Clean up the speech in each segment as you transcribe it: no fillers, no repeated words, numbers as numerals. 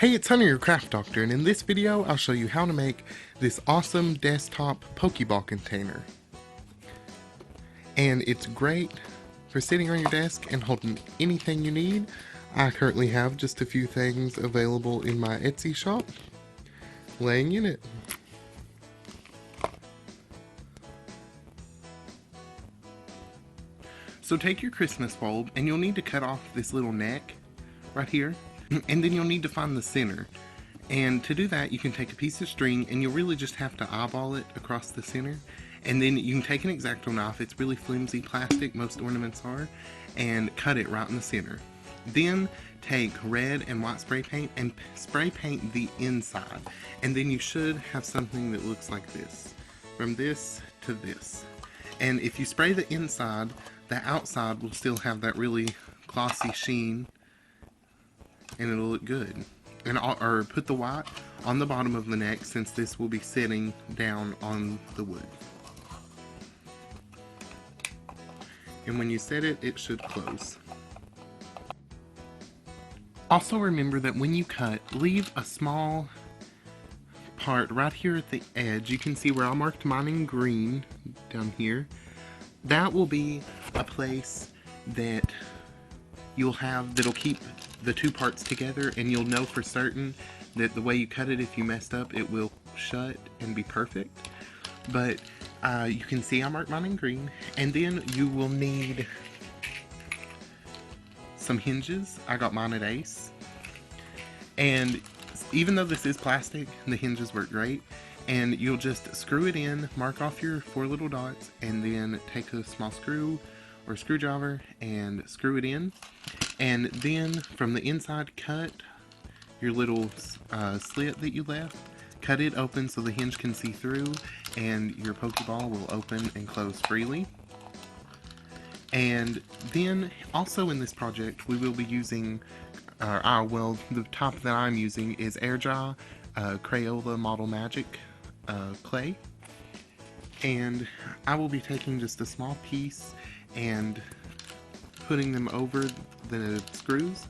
Hey, it's Hunter, your craft doctor, and in this video I'll show you how to make this awesome desktop Pokeball container. And it's great for sitting on your desk and holding anything you need. I currently have just a few things available in my Etsy shop, laying in it. So take your Christmas bulb and you'll need to cut off this little neck right here, and then you'll need to find the center. And to do that, you can take a piece of string and you'll really just have to eyeball it across the center. And then you can take an X-Acto knife, it's really flimsy plastic, most ornaments are, and cut it right in the center. Then take red and white spray paint and spray paint the inside. And then you should have something that looks like this, from this to this. And if you spray the inside, the outside will still have that really glossy sheen, and it'll look good. And or put the white on the bottom of the neck, since this will be sitting down on the wood. And when you set it, it should close. Also remember that when you cut, leave a small part right here at the edge. You can see where I marked mine in green down here. That will be a place that you'll have that'll keep the two parts together, and you'll know for certain that the way you cut it, if you messed up, it will shut and be perfect. But you can see I marked mine in green. And then you will need some hinges. I got mine at Ace. And even though this is plastic, the hinges work great. And you'll just screw it in, mark off your 4 little dots, and then take a small screw or screwdriver and screw it in. And then from the inside, cut your little slit that you left. Cut it open so the hinge can see through, and your Pokeball will open and close freely. And then also in this project, we will be using, well, the top that I'm using is Air Dry Crayola Model Magic clay. And I will be taking just a small piece and putting them over the screws,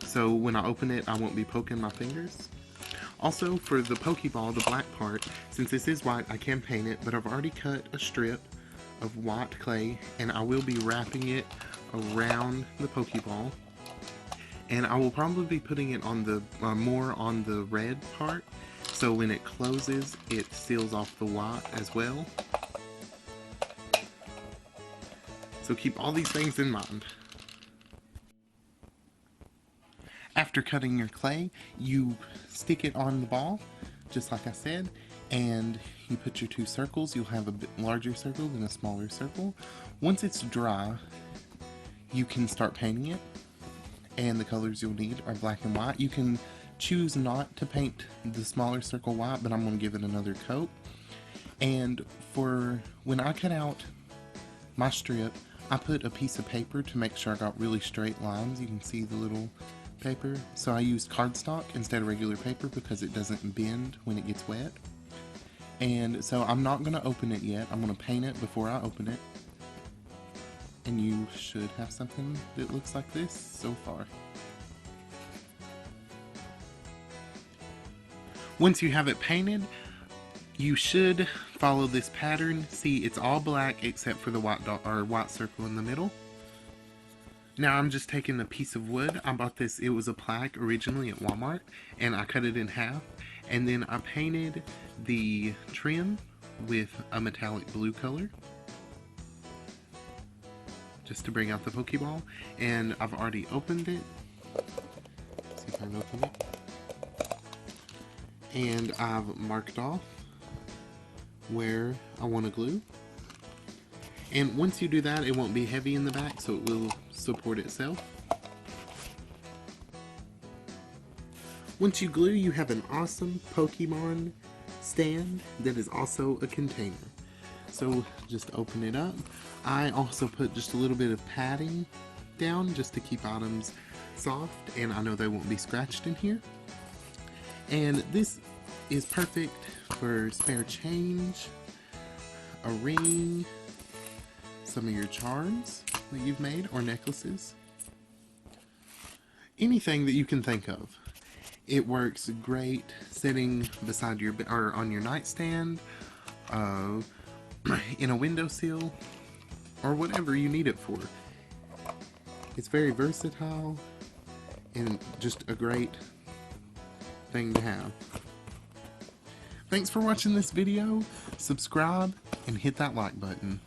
so when I open it I won't be poking my fingers. Also, for the Pokeball, the black part, since this is white, I can paint it, but I've already cut a strip of white clay and I will be wrapping it around the Pokeball. And I will probably be putting it on the more on the red part, so when it closes it seals off the white as well. So keep all these things in mind. After cutting your clay, you stick it on the ball, just like I said, and you put your 2 circles. You'll have a bit larger circle than a smaller circle. Once it's dry, you can start painting it, and the colors you'll need are black and white. You can choose not to paint the smaller circle white, but I'm going to give it another coat. And for when I cut out my strip, I put a piece of paper to make sure I got really straight lines. You can see the little paper. So I used cardstock instead of regular paper because it doesn't bend when it gets wet. And so I'm not going to open it yet. I'm going to paint it before I open it. And you should have something that looks like this so far. Once you have it painted, you should follow this pattern. See, it's all black except for the white dot or white circle in the middle. Now I'm just taking a piece of wood. I bought this, it was a plaque originally at Walmart, and I cut it in half, and then I painted the trim with a metallic blue color, just to bring out the Pokeball. And I've already opened it. Let's see if I can open it. And I've marked off where I want to glue. And once you do that, it won't be heavy in the back, so it will support itself. Once you glue, you have an awesome Pokemon stand that is also a container. So just open it up. I also put just a little bit of padding down just to keep items soft, and I know they won't be scratched in here. And this is perfect for spare change, a ring, some of your charms that you've made, or necklaces. Anything that you can think of. It works great sitting beside your or on your nightstand, uh, in a windowsill, or whatever you need it for. It's very versatile and just a great thing to have. Thanks for watching this video. Subscribe and hit that like button.